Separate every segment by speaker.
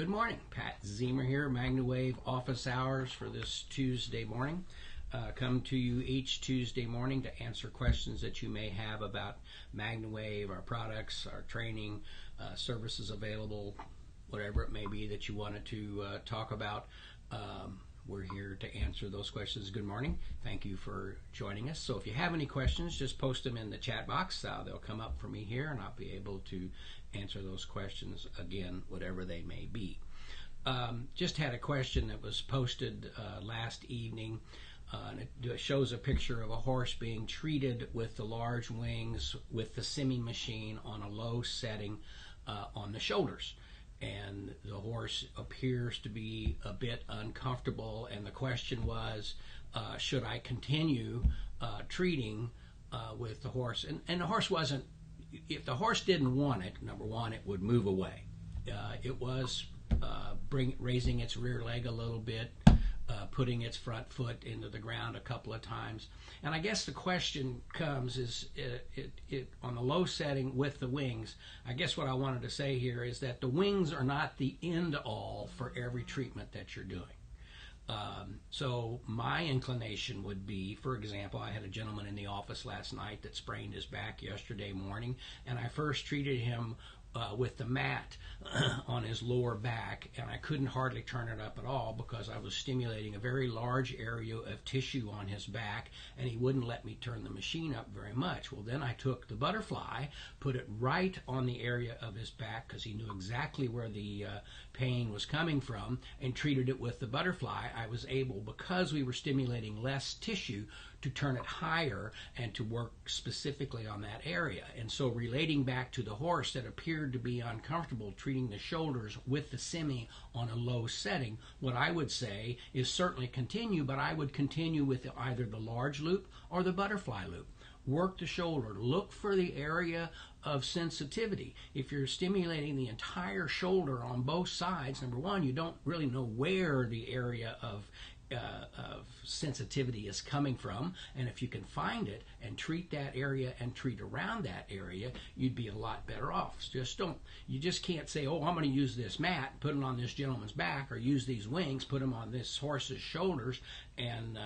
Speaker 1: Good morning. Pat Zemer here, MagnaWave office hours for this Tuesday morning. Come to you each Tuesday morning to answer questions that you may have about MagnaWave, our products, our training, services available, whatever it may be that you wanted to talk about. We're here to answer those questions. Good morning. Thank you for joining us. So if you have any questions, just post them in the chat box. They'll come up for me here, and I'll be able to answer those questions again, whatever they may be. Just had a question that was posted last evening. And it shows a picture of a horse being treated with the large wings with the semi machine on a low setting on the shoulders. And the horse appears to be a bit uncomfortable, and the question was, should I continue treating with the horse? And the horse wasn't, if the horse didn't want it, number one, it would move away. It was raising its rear leg a little bit, putting its front foot into the ground a couple of times. And I guess the question comes is, on the low setting with the wings, I guess what I wanted to say here is that the wings are not the end all for every treatment that you're doing. So my inclination would be, for example, I had a gentleman in the office last night that sprained his back yesterday morning, and I first treated him with the mat on his lower back, and I couldn't hardly turn it up at all because I was stimulating a very large area of tissue on his back, and he wouldn't let me turn the machine up very much. Well, then I took the butterfly, put it right on the area of his back because he knew exactly where the pain was coming from, and treated it with the butterfly. I was able, because we were stimulating less tissue, to turn it higher and to work specifically on that area. And so relating back to the horse that appeared to be uncomfortable treating the shoulders with the semi on a low setting, what I would say is certainly continue, but I would continue with either the large loop or the butterfly loop. Work the shoulder. Look for the area of sensitivity. If you're stimulating the entire shoulder on both sides, number one, you don't really know where the area of sensitivity is coming from, and if you can find it and treat that area and treat around that area, you'd be a lot better off. You just can't say, oh, I'm going to use this mat, put it on this gentleman's back, or use these wings, put them on this horse's shoulders, and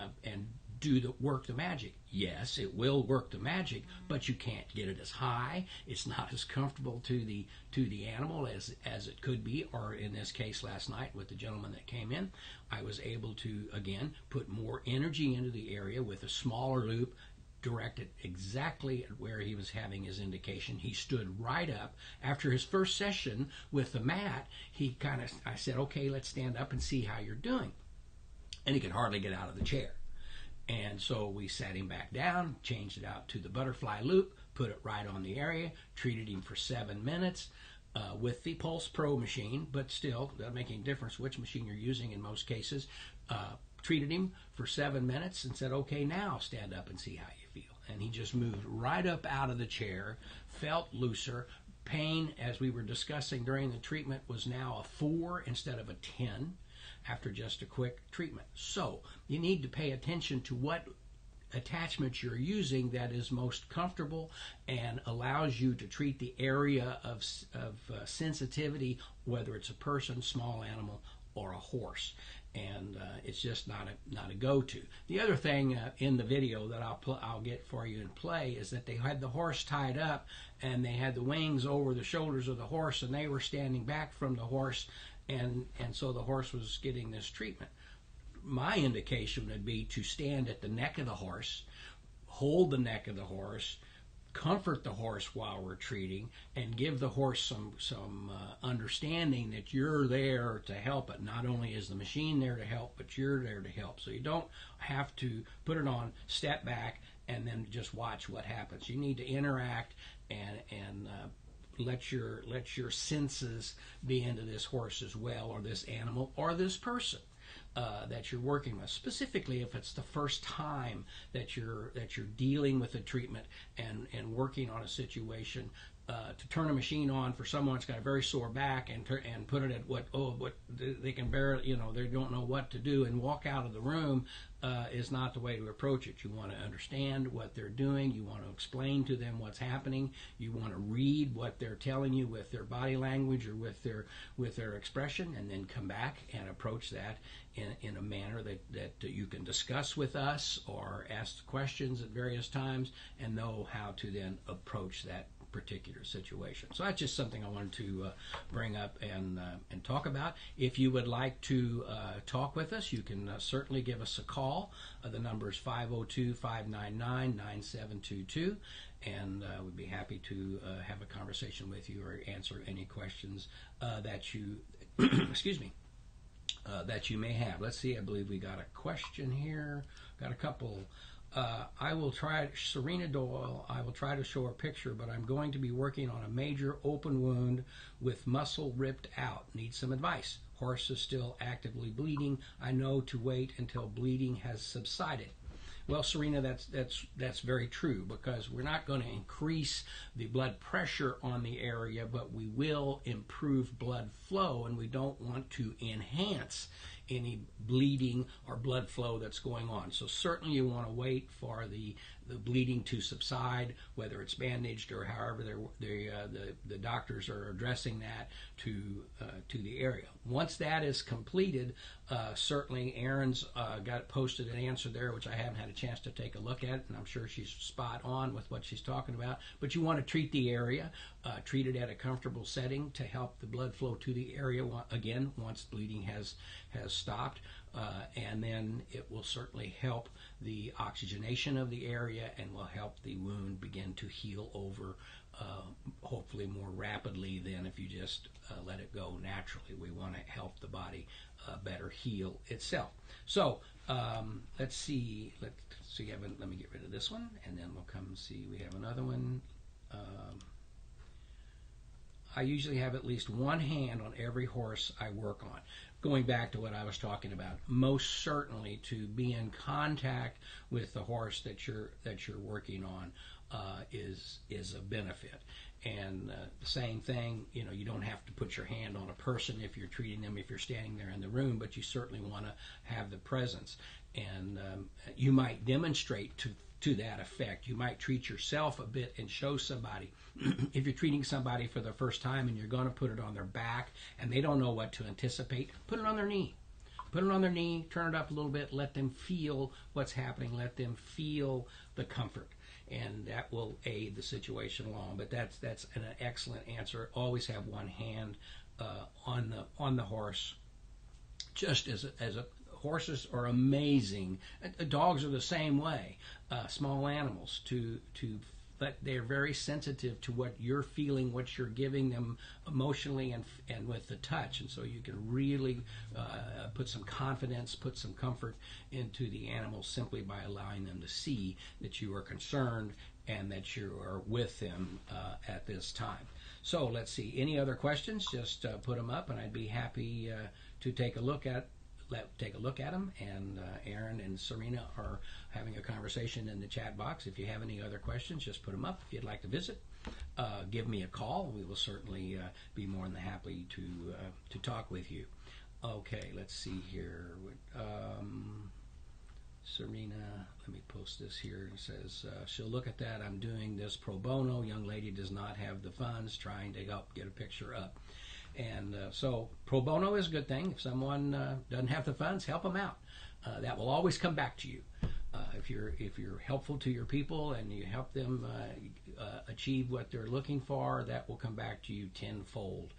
Speaker 1: work the magic. Yes, it will work the magic, but you can't get it as high. It's not as comfortable to the animal as it could be, or in this case last night with the gentleman that came in, I was able to, again, put more energy into the area with a smaller loop, directed exactly at where he was having his indication. He stood right up. After his first session with the mat, I said, okay, let's stand up and see how you're doing. And he could hardly get out of the chair. And so we sat him back down, changed it out to the butterfly loop, put it right on the area, treated him for 7 minutes with the Pulse Pro machine, but still, doesn't make any difference which machine you're using in most cases. Treated him for 7 minutes and said, okay, now stand up and see how you feel. And he just moved right up out of the chair, felt looser. Pain, as we were discussing during the treatment, was now a 4 instead of a 10. After just a quick treatment. So you need to pay attention to what attachment you're using that is most comfortable and allows you to treat the area of sensitivity, whether it's a person, small animal, or a horse. And it's just not a go-to. The other thing in the video that I'll get for you in play is that they had the horse tied up, and they had the wings over the shoulders of the horse, and they were standing back from the horse. And so the horse was getting this treatment. My indication would be to stand at the neck of the horse, hold the neck of the horse, comfort the horse while we're treating, and give the horse some understanding that you're there to help it. Not only is the machine there to help, but you're there to help. So you don't have to put it on, step back, and then just watch what happens. You need to interact and let your senses be into this horse as well, or this animal, or this person that you're working with. Specifically, if it's the first time that you're dealing with a treatment and working on a situation, to turn a machine on for someone that's got a very sore back and put it at what they can barely, they don't know what to do, and walk out of the room is not the way to approach it. You want to understand what they're doing. You want to explain to them what's happening. You want to read what they're telling you with their body language or with their expression, and then come back and approach that in a manner that you can discuss with us or ask questions at various times and know how to then approach that particular situation. So that's just something I wanted to bring up and talk about. If you would like to talk with us, you can certainly give us a call. The number is 502-599-9722, and we'd be happy to have a conversation with you or answer any questions that you excuse me, that you may have. Let's see, I believe we got a question here. Got a couple. I will try, Serena Doyle, I will try to show a picture, but I'm going to be working on a major open wound with muscle ripped out. Need some advice. Horse is still actively bleeding. I know to wait until bleeding has subsided. Well, Serena, that's very true, because we're not going to increase the blood pressure on the area, but we will improve blood flow, and we don't want to enhance any bleeding or blood flow that's going on. So certainly you want to wait for the bleeding to subside, whether it's bandaged or however the doctors are addressing that to the area. Once that is completed, certainly Erin's posted an answer there, which I haven't had a chance to take a look at, and I'm sure she's spot on with what she's talking about. But you want to treat the area, treat it at a comfortable setting to help the blood flow to the area again once bleeding has stopped, and then it will certainly help the oxygenation of the area and will help the wound begin to heal over, hopefully more rapidly than if you just let it go naturally. We want to help the body better heal itself. So let's see. Let me get rid of this one, and then we'll come and see. We have another one. I usually have at least one hand on every horse I work on. Going back to what I was talking about, most certainly to be in contact with the horse that you're working on is a benefit. And the same thing, you don't have to put your hand on a person if you're treating them, if you're standing there in the room, but you certainly want to have the presence. And you might demonstrate to that effect. You might treat yourself a bit and show somebody. If you're treating somebody for the first time and you're going to put it on their back and they don't know what to anticipate, put it on their knee. Put it on their knee, turn it up a little bit, let them feel what's happening, let them feel the comfort, and that will aid the situation along. But that's an excellent answer. Always have one hand on the horse. Just as a horses are amazing. Dogs are the same way. Small animals but they're very sensitive to what you're feeling, what you're giving them emotionally and with the touch. And so you can really put some confidence, put some comfort into the animal simply by allowing them to see that you are concerned and that you are with them at this time. So let's see. Any other questions? Just put them up, and I'd be happy to take a look at them, and Erin and Serena are having a conversation in the chat box. If you have any other questions, just put them up. If you'd like to visit, give me a call. We will certainly be more than happy to talk with you. Okay, let's see here. Serena, let me post this here. It says, she'll look at that. I'm doing this pro bono. Young lady does not have the funds, trying to help get a picture up. And so pro bono is a good thing. If someone doesn't have the funds, help them out. That will always come back to you. If you're helpful to your people and you help them achieve what they're looking for, that will come back to you tenfold.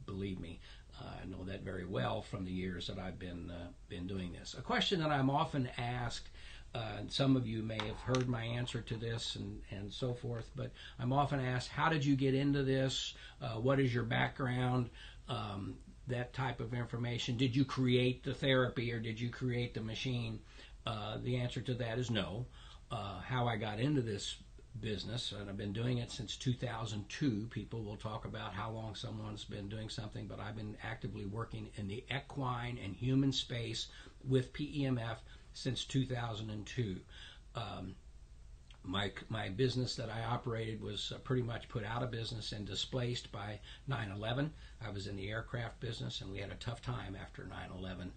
Speaker 1: Believe me, I know that very well from the years that I've been doing this. A question that I'm often asked, and some of you may have heard my answer to this and so forth, but I'm often asked, how did you get into this? What is your background? That type of information. Did you create the therapy or did you create the machine? The answer to that is no. How I got into this business, and I've been doing it since 2002. People will talk about how long someone's been doing something, but I've been actively working in the equine and human space with PEMF since 2002. my business that I operated was pretty much put out of business and displaced by 9/11. I was in the aircraft business, and we had a tough time after 9/11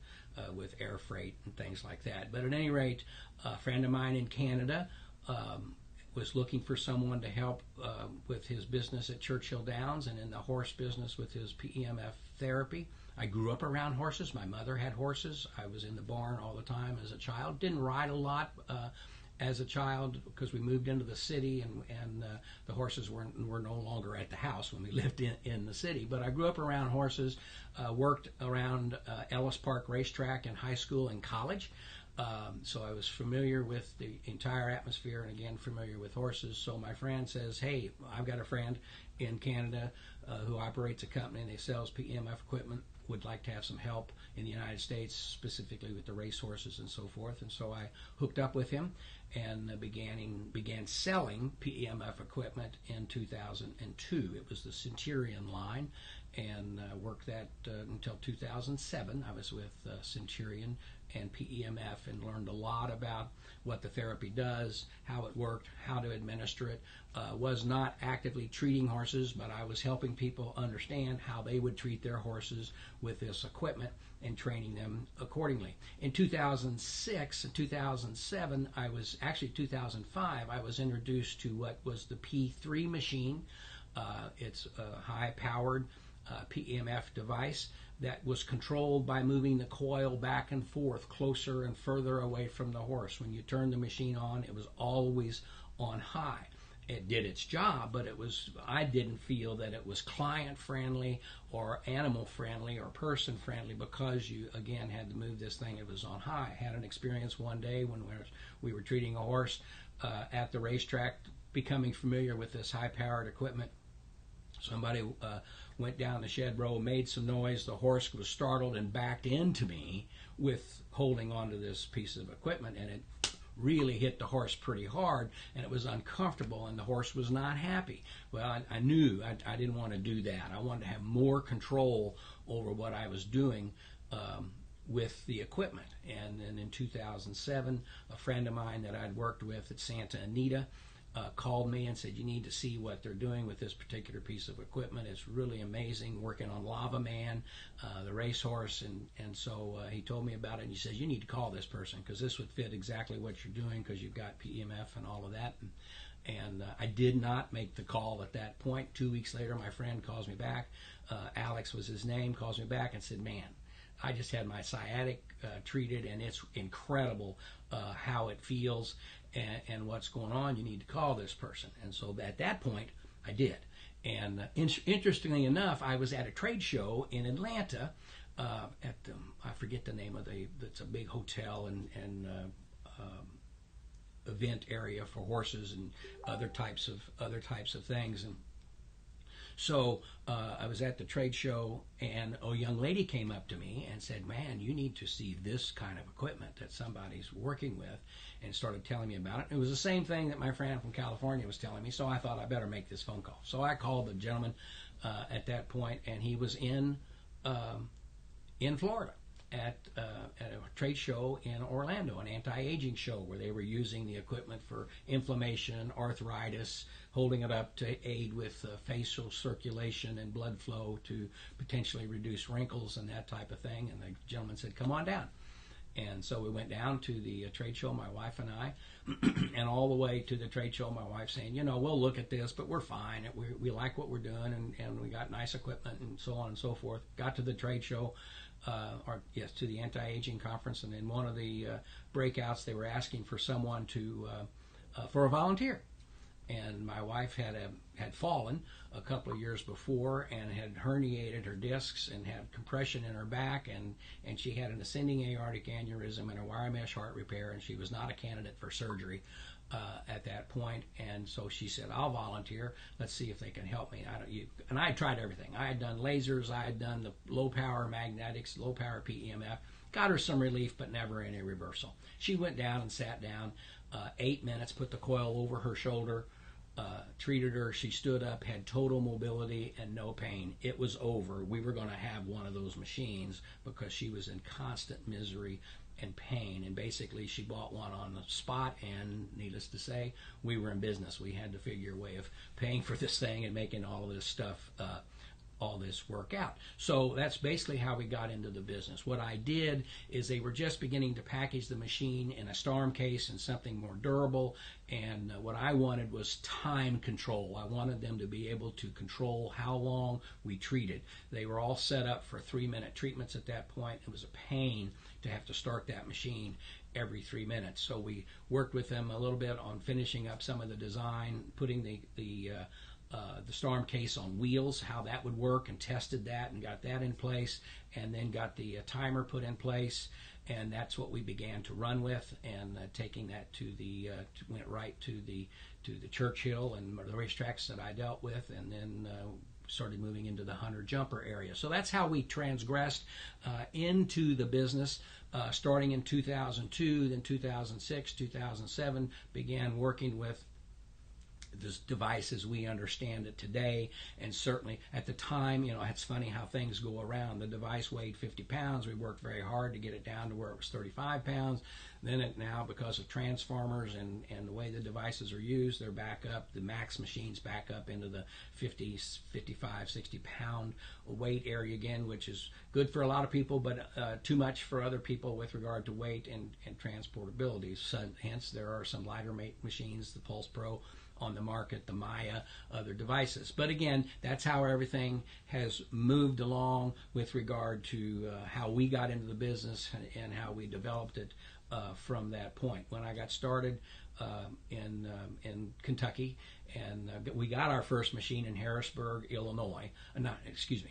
Speaker 1: with air freight and things like that. But at any rate, a friend of mine in Canada was looking for someone to help with his business at Churchill Downs and in the horse business with his PEMF therapy. I grew up around horses. My mother had horses. I was in the barn all the time as a child. Didn't ride a lot as a child because we moved into the city, and the horses were no longer at the house when we lived in the city. But I grew up around horses, worked around Ellis Park Racetrack in high school and college. So I was familiar with the entire atmosphere and, again, familiar with horses. So my friend says, hey, I've got a friend in Canada who operates a company and they sells PEMF equipment, would like to have some help in the United States, specifically with the race horses and so forth. And so I hooked up with him and began selling PEMF equipment in 2002. It was the Centurion line, and worked that until 2007. I was with Centurion and PEMF and learned a lot about what the therapy does, how it worked, how to administer it. Was not actively treating horses, but I was helping people understand how they would treat their horses with this equipment and training them accordingly. In 2006 and 2007, 2005, I was introduced to what was the P3 machine. It's a high-powered PEMF device that was controlled by moving the coil back and forth, closer and further away from the horse. When you turned the machine on, it was always on high. It did its job, but I didn't feel that it was client-friendly or animal-friendly or person-friendly because you, again, had to move this thing. It was on high. I had an experience one day when we were treating a horse at the racetrack, becoming familiar with this high-powered equipment. Somebody went down the shed row, made some noise. The horse was startled and backed into me with holding onto this piece of equipment, and it really hit the horse pretty hard, and it was uncomfortable, and the horse was not happy. Well, I knew I didn't want to do that. I wanted to have more control over what I was doing with the equipment. And then in 2007, a friend of mine that I'd worked with at Santa Anita called me and said, you need to see what they're doing with this particular piece of equipment. It's really amazing, working on Lava Man, the racehorse, and so he told me about it, and he says, you need to call this person because this would fit exactly what you're doing because you've got PEMF and all of that. And I did not make the call at that point. 2 weeks later, my friend calls me back. Alex was his name, calls me back and said, man, I just had my sciatic treated, and it's incredible how it feels and what's going on. You need to call this person. And so at that point, I did. And interestingly enough, I was at a trade show in Atlanta at I forget the name of it's a big hotel and event area for horses and other types of things. And so I was at the trade show, and a young lady came up to me and said, man, you need to see this kind of equipment that somebody's working with, and started telling me about it. It was the same thing that my friend from California was telling me, so I thought I better make this phone call. So I called the gentleman at that point, and he was in Florida at a trade show in Orlando, an anti-aging show where they were using the equipment for inflammation, arthritis, holding it up to aid with facial circulation and blood flow to potentially reduce wrinkles and that type of thing. And the gentleman said, come on down. And so we went down to the trade show, my wife and I, and all the way to the trade show, my wife saying, we'll look at this, but we're fine. We like what we're doing, and we got nice equipment and so on and so forth. Got to the trade show, to the anti-aging conference, and in one of the breakouts, they were asking for someone for a volunteer. And my wife had fallen a couple of years before and had herniated her discs and had compression in her back, and she had an ascending aortic aneurysm and a wire mesh heart repair, and she was not a candidate for surgery at that point. And so she said, I'll volunteer. Let's see if they can help me. And I had tried everything. I had done lasers. I had done the low-power magnetics, low-power PEMF. Got her some relief, but never any reversal. She went down and sat down 8 minutes, put the coil over her shoulder, treated her. She stood up, had total mobility and no pain. It was over. We were going to have one of those machines because she was in constant misery and pain. And basically, she bought one on the spot. And needless to say, we were in business. We had to figure a way of paying for this thing and making all of this stuff, all this work out. So that's basically how we got into the business. What I did is they were just beginning to package the machine in a storm case and something more durable, and what I wanted was time control. I wanted them to be able to control how long we treated. They were all set up for 3-minute treatments at that point. It was a pain to have to start that machine every 3 minutes. So we worked with them a little bit on finishing up some of the design, putting the storm case on wheels, how that would work, and tested that and got that in place, and then got the timer put in place, and that's what we began to run with, and taking that to the went right to the Churchill and the racetracks that I dealt with, and then started moving into the hunter jumper area. So that's how we transgressed into the business, starting in 2002, then 2006, 2007, began working with this device as we understand it today. And certainly at the time, you know, it's funny how things go around. The device weighed 50 pounds. We worked very hard to get it down to where it was 35 pounds. Then now, because of transformers and the way the devices are used, they're back up, the max machines back up into the 50, 55, 60 pound weight area again, which is good for a lot of people, but too much for other people with regard to weight and transportability. So, hence, there are some lighter machines, the Pulse Pro, on the market, the Maya, other devices. But again, that's how everything has moved along with regard to how we got into the business and how we developed it from that point. When I got started in Kentucky, and we got our first machine in Harrisburg,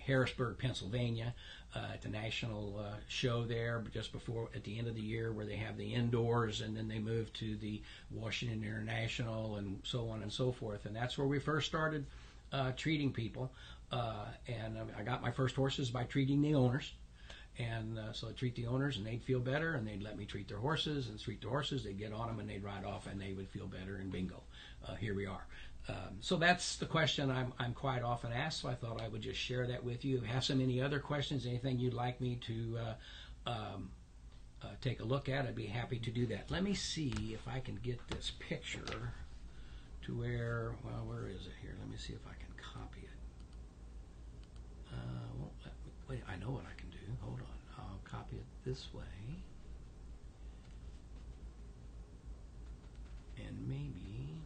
Speaker 1: Harrisburg, Pennsylvania, at the national show there, just before, at the end of the year, where they have the indoors, and then they moved to the Washington International and so on and so forth. And that's where we first started treating people. And I got my first horses by treating the owners. And so I'd treat the owners, and they'd feel better, and they'd let me treat their horses, and treat the horses. They'd get on them, and they'd ride off, and they would feel better, and bingo, here we are. So that's the question I'm quite often asked, so I thought I would just share that with you. If you have so many other questions, anything you'd like me to take a look at, I'd be happy to do that. Let me see if I can get this picture to where, well, where is it here? Let me see if I can copy it. Won't let me, wait, I know what I can do. Hold on. I'll copy it this way. And maybe,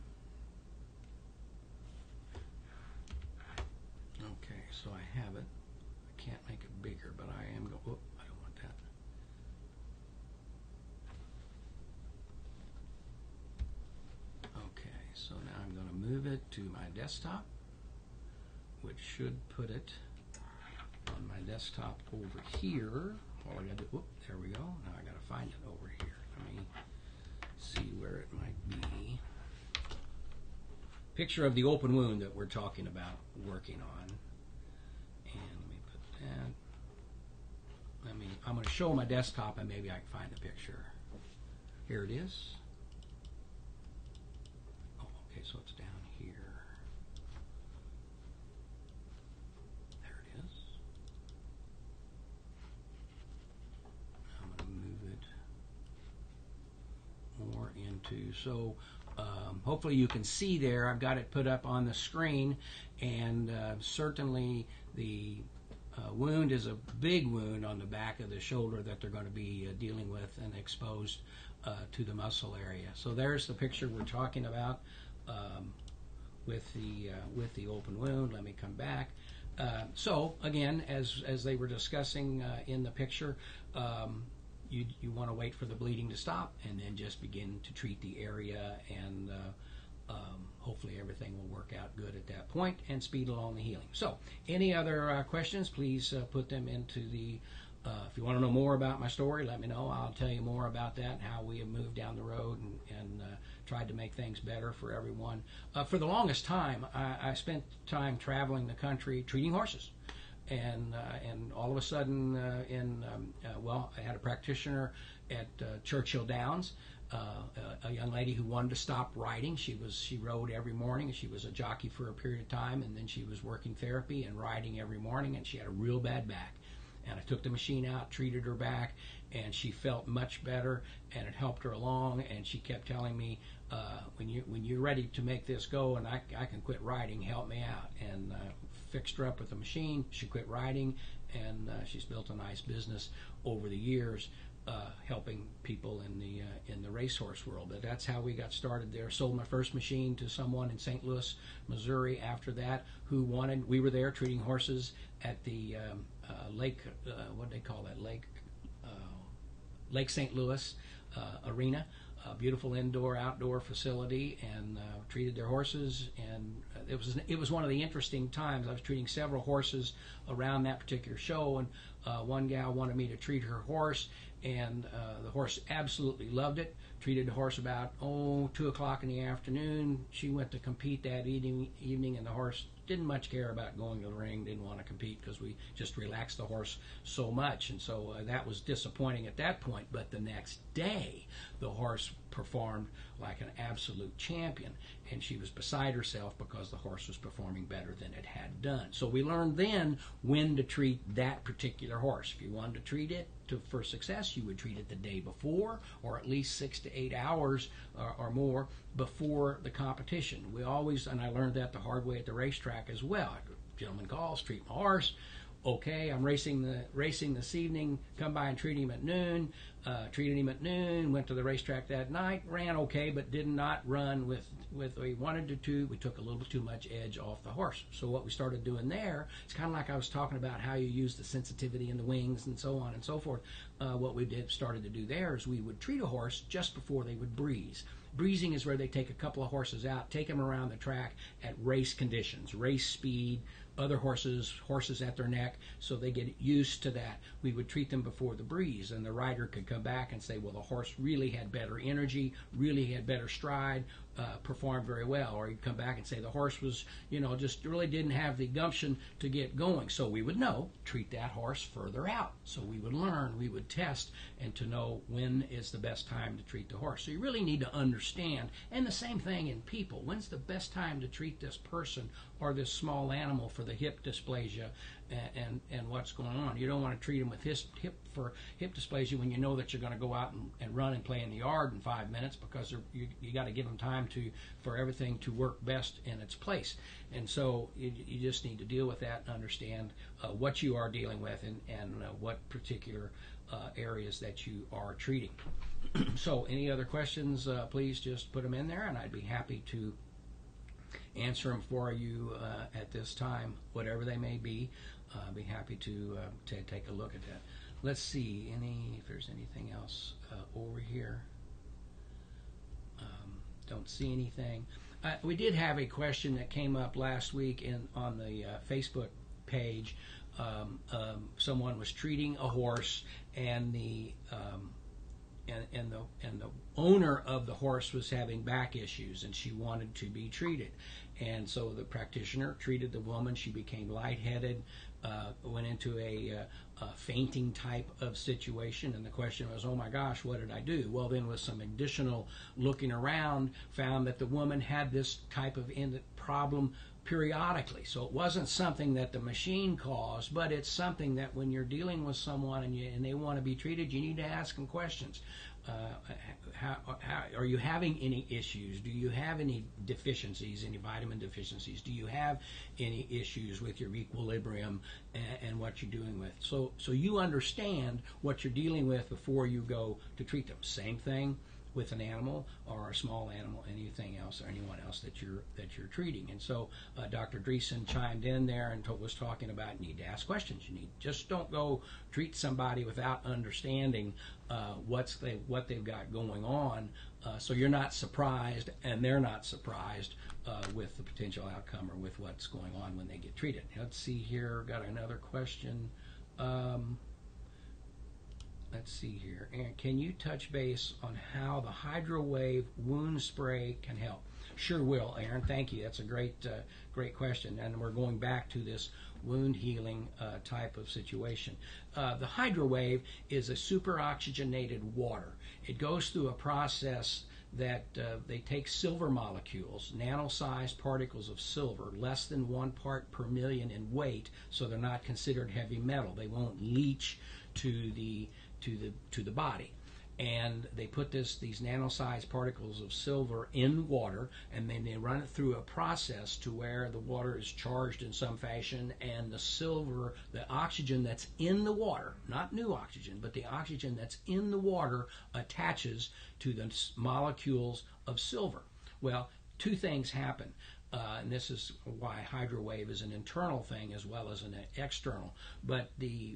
Speaker 1: okay, so I have it. I can't make it bigger, but I am going, oh, I don't want that. Okay, so now I'm going to move it to my desktop, which should put it on my desktop over here. All I got to do, whoop, there we go. Now I got to find it over here. Let me see where it might be. Picture of the open wound that we're talking about working on. And let me put that. I'm going to show my desktop, and maybe I can find the picture. Here it is. Oh, okay, so it's down here. So hopefully you can see there, I've got it put up on the screen, and certainly the wound is a big wound on the back of the shoulder that they're going to be dealing with and exposed to the muscle area. So there's the picture we're talking about with the open wound. Let me come back. So again, as they were discussing in the picture, you want to wait for the bleeding to stop and then just begin to treat the area, and hopefully everything will work out good at that point and speed along the healing. So any other questions, please put them into the, if you want to know more about my story, let me know. I'll tell you more about that and how we have moved down the road and tried to make things better for everyone. For the longest time, I spent time traveling the country treating horses. and all of a sudden, I had a practitioner at Churchill Downs, a young lady who wanted to stop riding. She rode every morning. She was a jockey for a period of time, and then she was working therapy and riding every morning, and she had a real bad back. And I took the machine out, treated her back, and she felt much better, and it helped her along. And she kept telling me, when you're ready to make this go and I can quit riding, help me out. And fixed her up with the machine. She quit riding, and she's built a nice business over the years, helping people in the racehorse world. But that's how we got started there. Sold my first machine to someone in St. Louis, Missouri after that, who wanted, we were there treating horses at the Lake, what do they call that, Lake St. Louis arena, a beautiful indoor-outdoor facility, and treated their horses. And it was one of the interesting times. I was treating several horses around that particular show, and one gal wanted me to treat her horse, and the horse absolutely loved it. Treated the horse about 2 o'clock in the afternoon. She went to compete that evening, and the horse didn't much care about going to the ring, didn't want to compete because we just relaxed the horse so much. And so that was disappointing at that point. But the next day, the horse performed like an absolute champion, and she was beside herself because the horse was performing better than it had done. So we learned then when to treat that particular horse. If you wanted to treat it for success, you would treat it the day before, or at least 6 to 8 hours or more before the competition. We always, and I learned that the hard way at the racetrack as well. Gentleman calls, treat my horse. Okay, I'm racing this evening. Come by and treat him at noon. Treated him at noon. Went to the racetrack that night. Ran okay, but did not run with we wanted to. We took a little bit too much edge off the horse. So what we started doing there, it's kind of like I was talking about how you use the sensitivity in the wings and so on and so forth. What we started to do there is we would treat a horse just before they would breeze. Breezing is where they take a couple of horses out, take them around the track at race conditions, race speed, other horses at their neck, so they get used to that. We would treat them before the breeze, and the rider could come back and say, well, the horse really had better energy, really had better stride, performed very well. Or he'd come back and say the horse was, just really didn't have the gumption to get going. So we would know, treat that horse further out. So we would learn, we would test, and to know when is the best time to treat the horse. So you really need to understand, and the same thing in people. When's the best time to treat this person or this small animal for the hip dysplasia and what's going on? You don't want to treat them with hip dysplasia when you know that you're going to go out and run and play in the yard in 5 minutes, because you got to give them time for everything to work best in its place. And so you just need to deal with that and understand what you are dealing with and what particular areas that you are treating. So any other questions, please just put them in there, and I'd be happy to answer them for you at this time, whatever they may be. I'd be happy to take a look at that. Let's see if there's anything else over here. Don't see anything. We did have a question that came up last week on the Facebook page. Someone was treating a horse, and the owner of the horse was having back issues, and she wanted to be treated. And so the practitioner treated the woman. She became lightheaded, went into a fainting type of situation, and the question was, oh my gosh, what did I do? Well, then with some additional looking around, found that the woman had this type of problem periodically. So it wasn't something that the machine caused, but it's something that when you're dealing with someone and they want to be treated, you need to ask them questions. How are you having any issues? Do you have any deficiencies, any vitamin deficiencies? Do you have any issues with your equilibrium and what you're doing with? So you understand what you're dealing with before you go to treat them. Same thing with an animal or a small animal, anything else or anyone else that you're treating. And so Dr. Dreesen chimed in there and was talking about you need to ask questions. Just don't go treat somebody without understanding what they've got going on, so you're not surprised and they're not surprised with the potential outcome or with what's going on when they get treated. Let's see here, got another question. Let's see here. And can you touch base on how the HydroWave wound spray can help? Sure will, Aaron. Thank you. That's a great question. And we're going back to this wound healing type of situation. The HydroWave is a super oxygenated water. It goes through a process that they take silver molecules, nano-sized particles of silver, less than 1 part per million in weight, so they're not considered heavy metal. They won't leach to the body. And they put these nano-sized particles of silver in water, and then they run it through a process to where the water is charged in some fashion, and the silver, the oxygen that's in the water, not new oxygen, but the oxygen that's in the water attaches to the molecules of silver. Well, two things happen. And this is why HydroWave is an internal thing as well as an external. But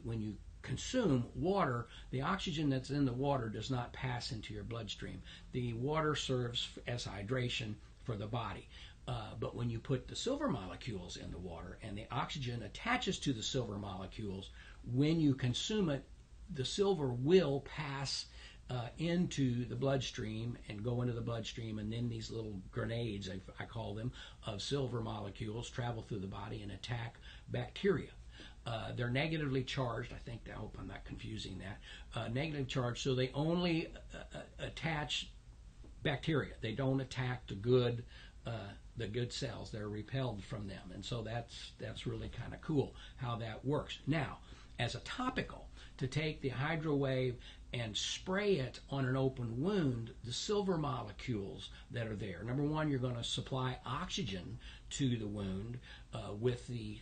Speaker 1: when you consume water, the oxygen that's in the water does not pass into your bloodstream. The water serves as hydration for the body. But when you put the silver molecules in the water and the oxygen attaches to the silver molecules, when you consume it, the silver will pass into the bloodstream and go into the bloodstream, and then these little grenades, I call them, of silver molecules travel through the body and attack bacteria. They're negatively charged. I hope I'm not confusing that. Negatively charged, so they only attach bacteria. They don't attack the good cells. They're repelled from them, and so that's really kind of cool how that works. Now, as a topical, to take the HydroWave and spray it on an open wound, the silver molecules that are there. Number one, you're going to supply oxygen to the wound with the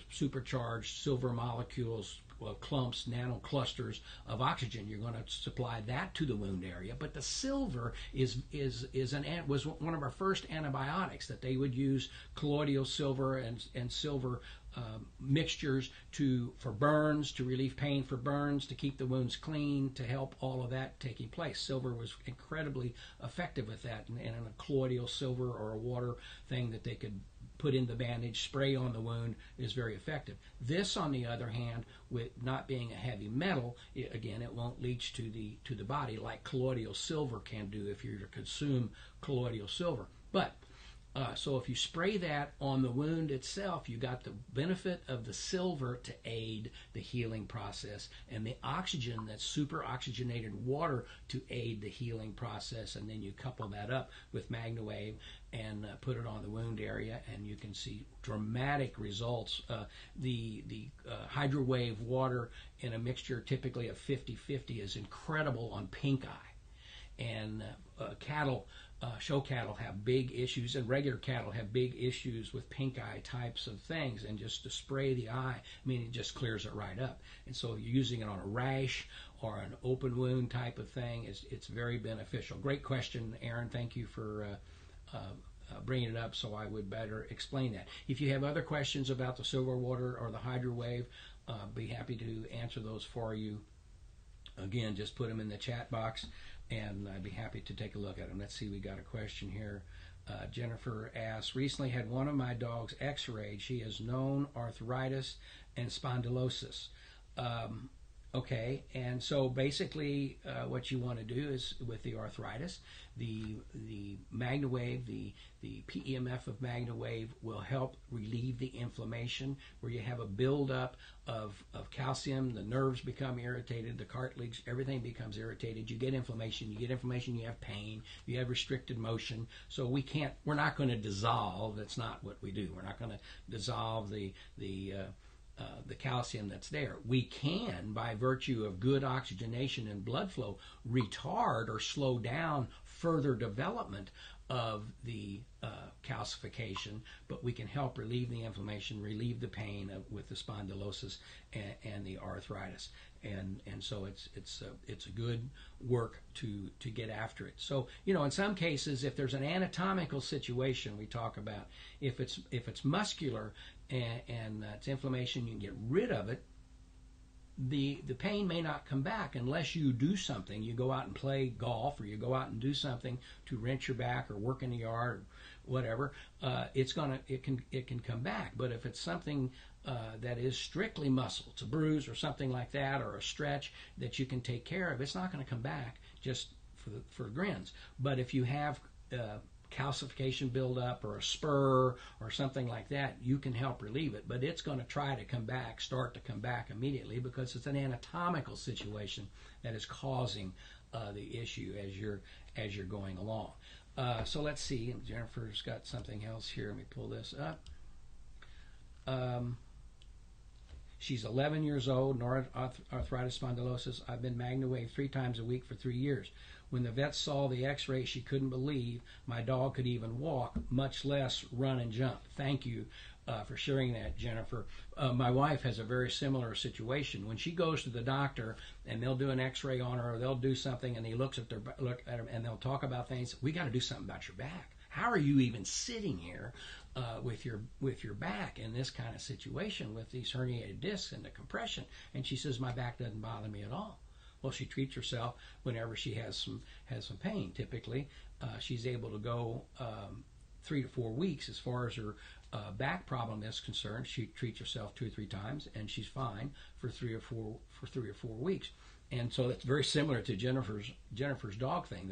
Speaker 1: supercharged silver molecules, clumps, nanoclusters of oxygen. You're going to supply that to the wound area. But the silver was one of our first antibiotics that they would use, colloidal silver and silver mixtures for burns, to relieve pain for burns, to keep the wounds clean, to help all of that taking place. Silver was incredibly effective with that, and a colloidal silver or a water thing that they could put in the bandage, spray on the wound, is very effective. This, on the other hand, with not being a heavy metal, it won't leach to the body like colloidal silver can do if you're to consume colloidal silver. But so if you spray that on the wound itself, you got the benefit of the silver to aid the healing process, and the oxygen, that's super oxygenated water, to aid the healing process. And then you couple that up with MagnaWave and put it on the wound area, and you can see dramatic results. The HydroWave water in a mixture typically of 50-50 is incredible on pink eye. And show cattle have big issues, and regular cattle have big issues with pink eye types of things, and just to spray the eye, it just clears it right up. And so you're using it on a rash or an open wound type of thing, it's very beneficial. Great question, Aaron. Thank you for bringing it up, so I would better explain that. If you have other questions about the silver water or the HydroWave, be happy to answer those for you. Again, just put them in the chat box, and I'd be happy to take a look at them. Let's see, we got a question here. Jennifer asks, recently had one of my dogs x-rayed. She has known arthritis and spondylosis. Okay, and so basically what you want to do is, with the arthritis, the MagnaWave, the PEMF of MagnaWave will help relieve the inflammation where you have a buildup of calcium. The nerves become irritated, the cartilage, everything becomes irritated. You get inflammation, you have pain, you have restricted motion. So we're not going to dissolve. That's not what we do. We're not going to dissolve the calcium that's there. We can, by virtue of good oxygenation and blood flow, retard or slow down further development of the calcification, but we can help relieve the inflammation, relieve the pain with the spondylosis and the arthritis, and so it's a good work to get after it. So in some cases, if there's an anatomical situation we talk about, if it's muscular and it's inflammation, you can get rid of it. The pain may not come back unless you do something. You go out and play golf, or you go out and do something to wrench your back, or work in the yard, or whatever. It can come back. But if it's something that is strictly muscle, it's a bruise or something like that, or a stretch that you can take care of, it's not going to come back just for grins. But if you have calcification buildup or a spur or something like that, you can help relieve it. But it's going to try to start to come back immediately, because it's an anatomical situation that is causing the issue as you're going along. So let's see. Jennifer's got something else here. Let me pull this up. She's 11 years old, arthritis, spondylosis. I've been MagnaWave 3 times a week for 3 years. When the vet saw the x-ray, she couldn't believe my dog could even walk, much less run and jump. Thank you for sharing that, Jennifer. My wife has a very similar situation. When she goes to the doctor and they'll do an x-ray on her, or they'll do something, and he look at her and they'll talk about things. We got to do something about your back. How are you even sitting here with your back in this kind of situation with these herniated discs and the compression? And she says, my back doesn't bother me at all. Well, she treats herself whenever she has some pain. Typically, she's able to go 3 to 4 weeks as far as her back problem is concerned. She treats herself 2 or 3 times, and she's fine for 3 or 4 weeks. And so it's very similar to Jennifer's dog thing.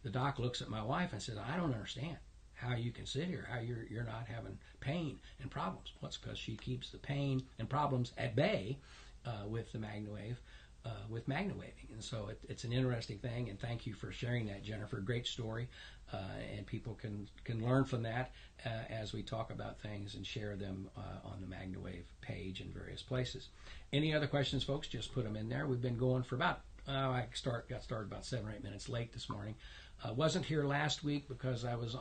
Speaker 1: The doc looks at my wife and says, I don't understand how you can sit here, how you're not having pain and problems. Well, it's because she keeps the pain and problems at bay with the MagnaWave, with MagnaWaving. And so it's an interesting thing, and thank you for sharing that, Jennifer. Great story, and people can learn from that as we talk about things and share them on the MagnaWave page in various places. Any other questions, folks? Just put them in there. We've been going for about, I got started about 7 or 8 minutes late this morning. Wasn't here last week because I was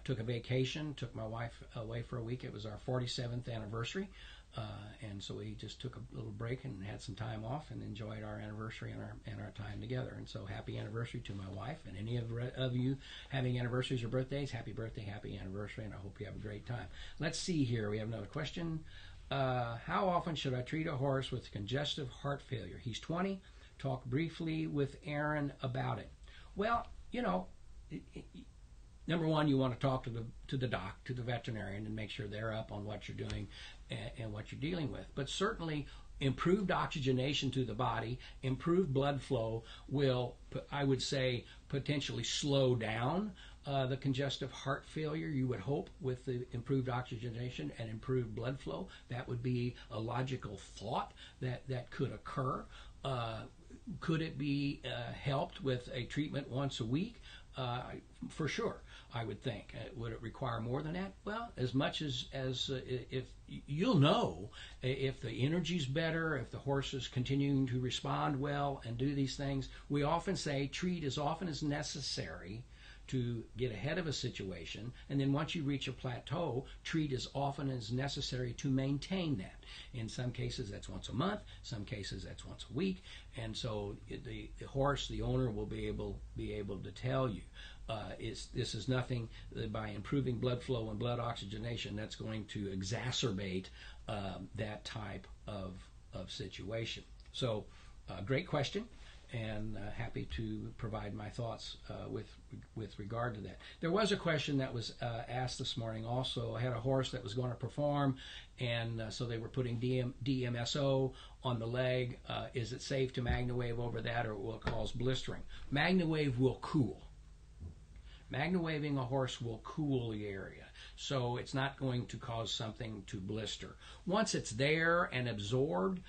Speaker 1: took a vacation, took my wife away for a week. It was our 47th anniversary. And so we just took a little break and had some time off and enjoyed our anniversary and our time together. And so happy anniversary to my wife, and any of you having anniversaries or birthdays, happy birthday, happy anniversary, and I hope you have a great time. Let's see here. We have another question. How often should I treat a horse with congestive heart failure? He's 20. Talk briefly with Aaron about it. Well, number one, you want to talk to the doc, to the veterinarian, and make sure they're up on what you're doing and what you're dealing with. But certainly, improved oxygenation to the body, improved blood flow will, I would say, potentially slow down the congestive heart failure, you would hope, with the improved oxygenation and improved blood flow. That would be a logical thought that could occur. Could it be helped with a treatment once a week? For sure, I would think. Would it require more than that? Well, as much as if you'll know if the energy's better, if the horse is continuing to respond well and do these things. We often say treat as often as necessary to get ahead of a situation, and then once you reach a plateau, treat as often as necessary to maintain that. In some cases, that's once a month. Some cases, that's once a week. And so the horse, the owner, will be able to tell you this is nothing by improving blood flow and blood oxygenation that's going to exacerbate that type of situation. So, great question. And happy to provide my thoughts with regard to that. There was a question that was asked this morning also. I had a horse that was going to perform, and so they were putting DMSO on the leg. Is it safe to MagnaWave over that, or will it cause blistering? MagnaWave will cool. MagnaWaving a horse will cool the area, so it's not going to cause something to blister. Once it's there and absorbed,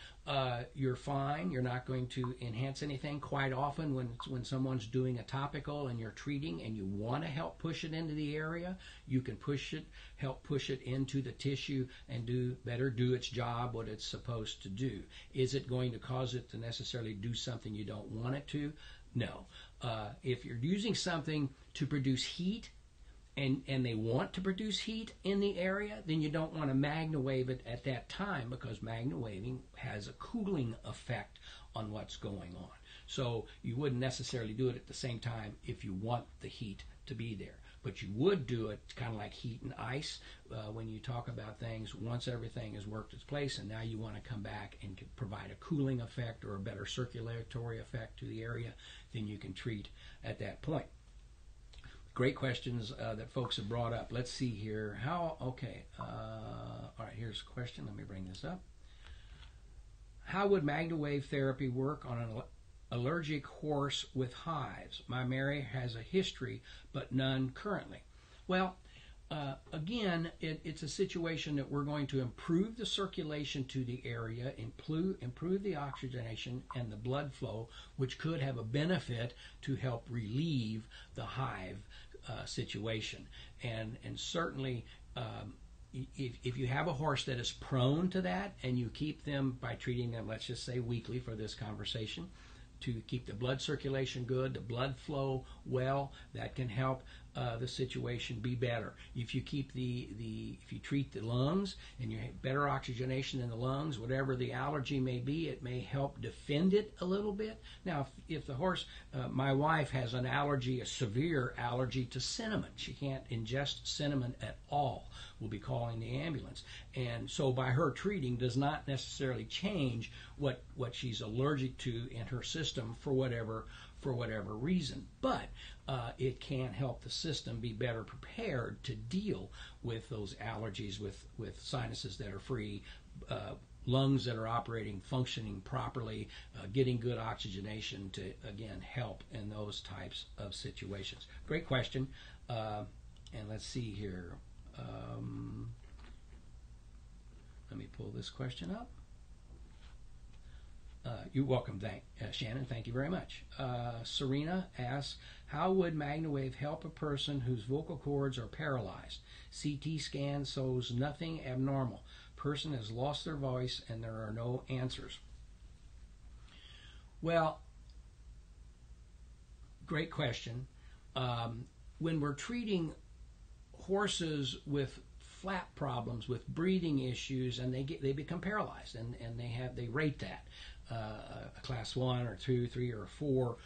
Speaker 1: you're fine. You're not going to enhance anything. Quite often when someone's doing a topical and you're treating and you want to help push it into the area, you can help push it into the tissue and do its job, what it's supposed to do. Is it going to cause it to necessarily do something you don't want it to? No. If you're using something to produce heat, and they want to produce heat in the area, then you don't want to MagnaWave it at that time, because MagnaWaving has a cooling effect on what's going on. So you wouldn't necessarily do it at the same time if you want the heat to be there. But you would do it kind of like heat and ice when you talk about things. Once everything has worked its place and now you want to come back and provide a cooling effect or a better circulatory effect to the area, then you can treat at that point. Great questions that folks have brought up. Let's see here. All right, here's a question. Let me bring this up. How would MagnaWave therapy work on allergic horse with hives. My mare has a history, but none currently. Well, again, it's a situation that we're going to improve the circulation to the area, improve the oxygenation and the blood flow, which could have a benefit to help relieve the hive situation. And certainly, if you have a horse that is prone to that, and you keep them by treating them, let's just say weekly for this conversation, to keep the blood circulation good, the blood flow well, that can help the situation be better. If you keep if you treat the lungs and you have better oxygenation in the lungs, whatever the allergy may be, it may help defend it a little bit. Now, if the horse, my wife has an allergy, a severe allergy to cinnamon. She can't ingest cinnamon at all. We'll be calling the ambulance. And so by her treating does not necessarily change what she's allergic to in her system for whatever reason. But it can help the system be better prepared to deal with those allergies, with sinuses that are free, lungs that are operating, functioning properly, getting good oxygenation to, again, help in those types of situations. Great question. And let's see here. Let me pull this question up. You're welcome, Shannon. Thank you very much. Serena asks, how would MagnaWave help a person whose vocal cords are paralyzed? CT scan shows nothing abnormal. Person has lost their voice and there are no answers. Well, great question. When we're treating horses with flap problems, with breathing issues, and they become paralyzed, and they rate that a class 1 or 2, 3, or 4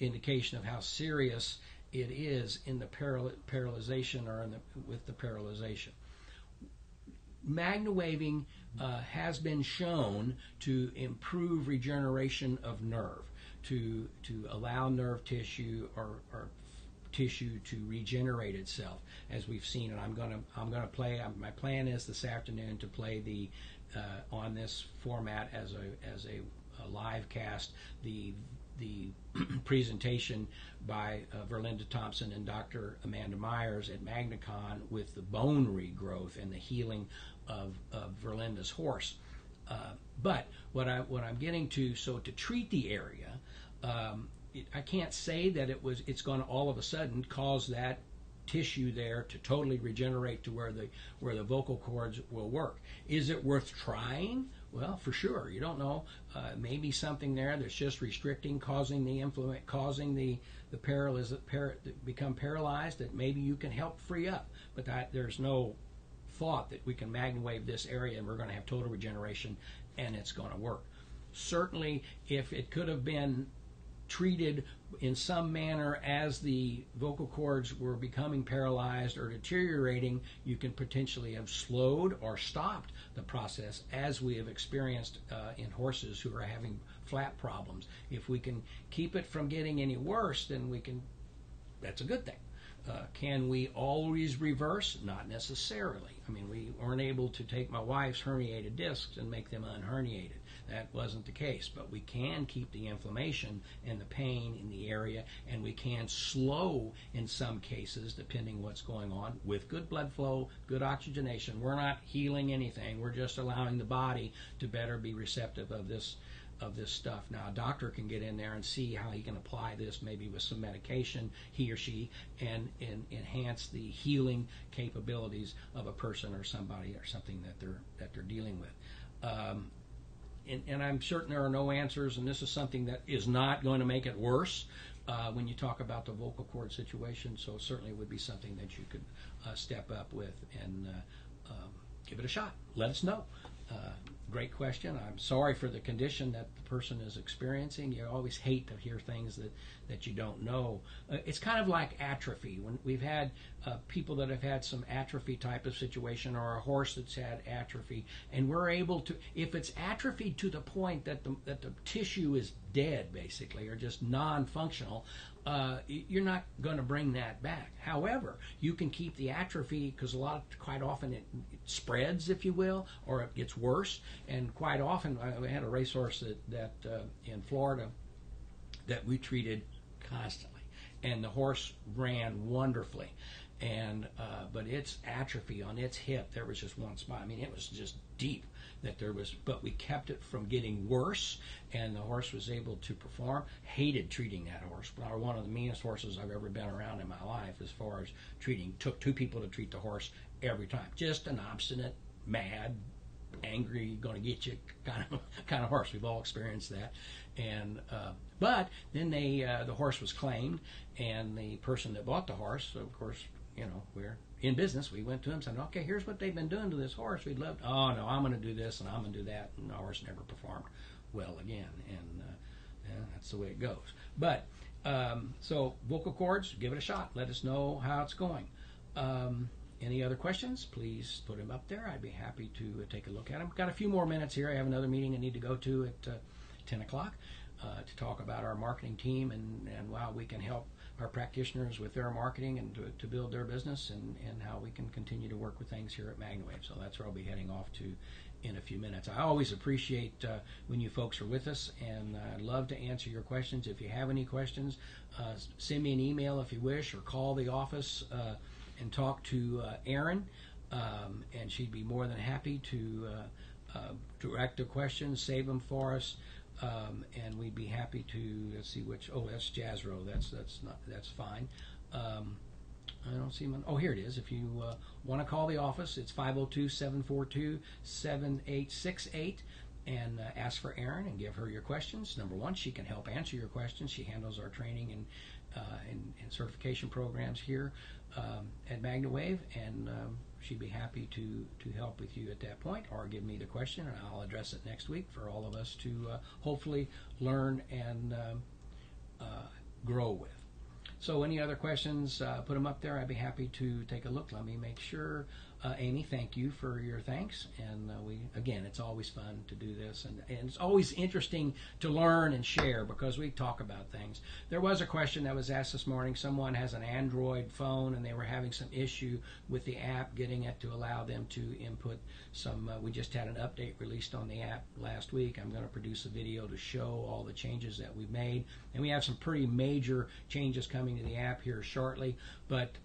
Speaker 1: indication of how serious it is in the paralyzation or with the paralyzation. MagnaWaving has been shown to improve regeneration of nerve, to allow nerve tissue or tissue to regenerate itself, as we've seen. And I'm gonna play. My plan is this afternoon to play the on this format as a live cast the presentation by Verlinda Thompson and Dr. Amanda Myers at MagnaCon with the bone regrowth and the healing of Verlinda's horse. But what I'm getting to, so to treat the area, I can't say that it's going to all of a sudden cause that tissue there to totally regenerate to where the vocal cords will work. Is it worth trying? Well, for sure. You don't know. Maybe something there that's just restricting, causing the inflammation, causing the become paralyzed, that maybe you can help free up. But there's no thought that we can MagnaWave this area and we're going to have total regeneration and it's going to work. Certainly, if it could have been treated in some manner as the vocal cords were becoming paralyzed or deteriorating, you can potentially have slowed or stopped the process, as we have experienced in horses who are having flap problems. If we can keep it from getting any worse, then that's a good thing. Can we always reverse? Not necessarily. I mean, we weren't able to take my wife's herniated discs and make them unherniated. That wasn't the case, but we can keep the inflammation and the pain in the area, and we can slow in some cases, depending what's going on, with good blood flow, good oxygenation. We're not healing anything. We're just allowing the body to better be receptive of this stuff. Now, a doctor can get in there and see how he can apply this, maybe with some medication, he or she, and enhance the healing capabilities of a person or somebody or something that they're dealing with. And I'm certain there are no answers, and this is something that is not going to make it worse when you talk about the vocal cord situation. So certainly it would be something that you could step up with and give it a shot. Let us know. Great question. I'm sorry for the condition that the person is experiencing. You always hate to hear things that you don't know. It's kind of like atrophy. When we've had people that have had some atrophy type of situation, or a horse that's had atrophy, and we're able to, if it's atrophied to the point that the tissue is dead, basically, or just non-functional, you're not going to bring that back. However, you can keep the atrophy, because quite often it spreads, if you will, or it gets worse. And quite often, I had a racehorse that in Florida that we treated constantly, and the horse ran wonderfully. And but its atrophy on its hip, there was just one spot. I mean, it was just deep that there was, but we kept it from getting worse, and the horse was able to perform. Hated treating that horse. One of the meanest horses I've ever been around in my life as far as treating. Took 2 people to treat the horse every time. Just an obstinate, mad, angry, going to get you kind of horse. We've all experienced that. And but then the horse was claimed, and the person that bought the horse, of course, we're in business. We went to him and said, okay, here's what they've been doing to this horse. We'd love, oh no, I'm going to do this and I'm going to do that. And the horse never performed well again. And that's the way it goes. But so vocal cords, give it a shot. Let us know how it's going. Any other questions? Please put them up there. I'd be happy to take a look at them. Got a few more minutes here. I have another meeting I need to go to at 10 o'clock to talk about our marketing team and how we can help our practitioners with their marketing and to build their business, and how we can continue to work with things here at MagnaWave. So that's where I'll be heading off to in a few minutes. I always appreciate when you folks are with us, and I'd love to answer your questions. If you have any questions, send me an email if you wish, or call the office and talk to Erin, and she'd be more than happy to direct the questions, save them for us. And we'd be happy to see which. Oh, that's Jazro. That's fine. I don't see one. Oh, here it is. If you want to call the office, it's 502-742-7868, and ask for Erin and give her your questions. Number one, she can help answer your questions. She handles our training and certification programs here at MagnaWave, and she'd be happy to help with you at that point, or give me the question and I'll address it next week for all of us to hopefully learn and grow with. So any other questions, put them up there. I'd be happy to take a look. Let me make sure. Amy, thank you for your thanks. And again, it's always fun to do this. And it's always interesting to learn and share, because we talk about things. There was a question that was asked this morning. Someone has an Android phone, and they were having some issue with the app, getting it to allow them to input some. We just had an update released on the app last week. I'm going to produce a video to show all the changes that we've made. And we have some pretty major changes coming to the app here shortly. But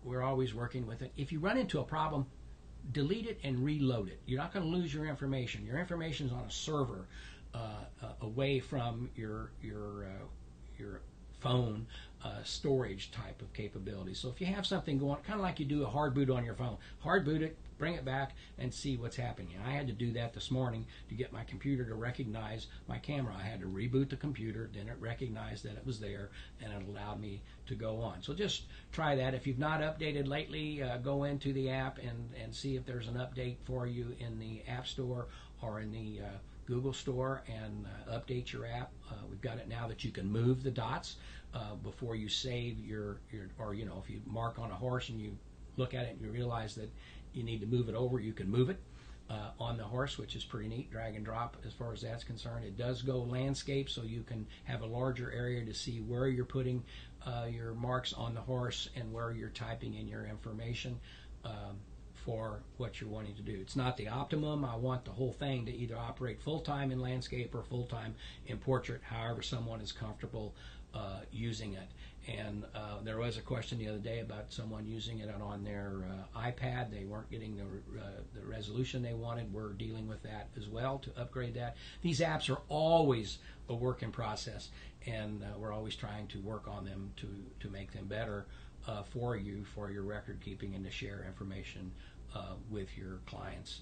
Speaker 1: we're always working with it. If you run into a problem, delete it and reload it. You're not going to lose your information. Your information is on a server away from your phone storage type of capability. So if you have something going, kind of like you do a hard boot on your phone, hard boot it, bring it back, and see what's happening. I had to do that this morning to get my computer to recognize my camera. I had to reboot the computer, then it recognized that it was there, and it allowed me to go on. So just try that. If you've not updated lately, go into the app and see if there's an update for you in the App Store or in the Google Store, and update your app. We've got it now that you can move the dots before you save your or if you mark on a horse and you look at it and you realize that you need to move it over, you can move it on the horse, which is pretty neat. Drag and drop as far as that's concerned. It does go landscape, so you can have a larger area to see where you're putting your marks on the horse and where you're typing in your information for what you're wanting to do. It's not the optimum. I want the whole thing to either operate full-time in landscape or full-time in portrait, however someone is comfortable using it. And there was a question the other day about someone using it on their iPad. They weren't getting the resolution they wanted. We're dealing with that as well to upgrade that. These apps are always a work in process, and we're always trying to work on them to make them better for you, for your record keeping, and to share information with your clients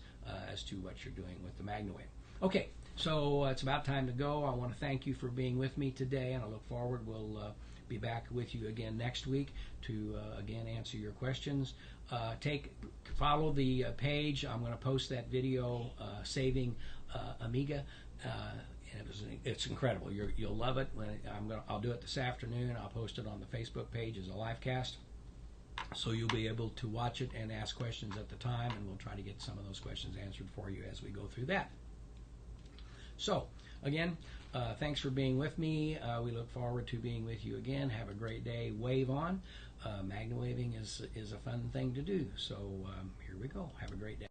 Speaker 1: as to what you're doing with the MagnaWave. Okay, so it's about time to go. I want to thank you for being with me today, and I look forward. We'll be back with you again next week to again answer your questions. Follow the page. I'm going to post that video saving Amiga. And it's incredible. You'll love it. I'll do it this afternoon. I'll post it on the Facebook page as a live cast, so you'll be able to watch it and ask questions at the time, and we'll try to get some of those questions answered for you as we go through that. So, again, thanks for being with me. We look forward to being with you again. Have a great day. Wave on. MagnaWaving is a fun thing to do. So here we go. Have a great day.